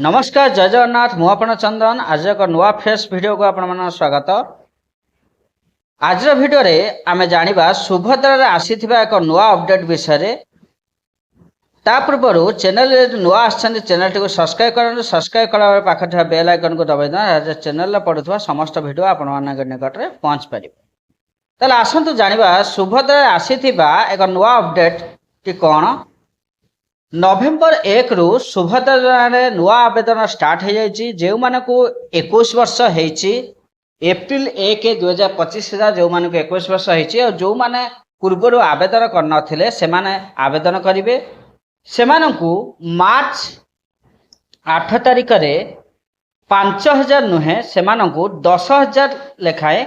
नमस्कार जय जगन्नाथ मु आपण चंदन आज एक नुआ फ्रेश वीडियो को आपण मन स्वागत। आज वीडियो रे आमे जानिबा सुभद्रा रे आसीथिबा एक नुआ अपडेट विषय रे। ता पूर्व चैनल नुआ आछन चैनल को सब्सक्राइब करन सब्सक्राइब कला पाखा बेल आइकन को दबाइ देना चैनल रे पडुथवा समस्त वीडियो आपण मन निकट रे पहुंच परिबे। तले आसंतु जानिबा सुभद्रा रे आसीथिबा एक नुआ अपडेट टी कोन। नवेम्बर 1 रु सुभद्रा रे नुआ आवेदन स्टार्ट हो जाइए। जो मानकु 21 वर्ष होइछि एप्रिल 1 2025 जो मानकु 21 वर्ष होइछि और जो माने पूर्व आवेदन कर नथिले से माने आवेदन करिवे। से मानकु मार्च 8 तारिख रे 5000 नुहे से मानकु 10000 लेखाए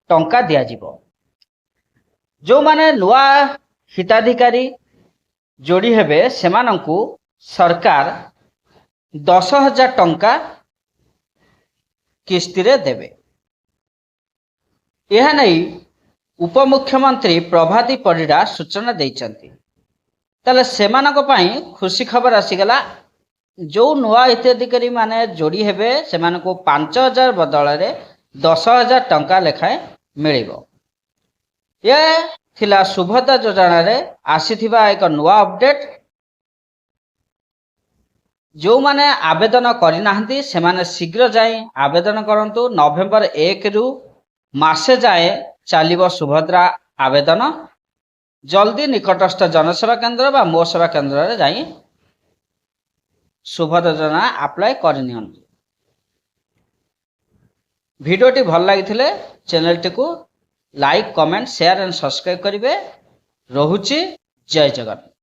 टंका दिया जिवो। जो माने नुआ हिताधिकारी जोड़ी हेबे सेमानंकु सरकार 10,000 टंका किस्ती रे देबे। यह नहीं उपमुख्यमंत्री प्रभाती परिड़ा सूचना देइचंती। तले सेमानक पई खुशी खबर आसीगला। जो नुआ हिताधिकारी माने जोड़ी हेबे सेमानकु 5,000 बदल रे 10,000 टंका लेखाए मिलिबो। ये थिला सुभद्रा योजना रे आसीथिबा एक नुआ अपडेट। जो माने आवेदन करि नाहंती से माने शीघ्र जाई आवेदन करंतु। नवेम्बर 1 रु मासे जाए चलिबो सुभद्रा आवेदन। जल्दी निकटस्थ जनसेवा केंद्र बा मो सेवा केंद्र रे जाई सुभद्रा योजना अप्लाई करनियंतु। वीडियोटी भल लागिथिले चैनल टी को like comment share and subscribe करिवे। रहुची जय जगन्नाथ।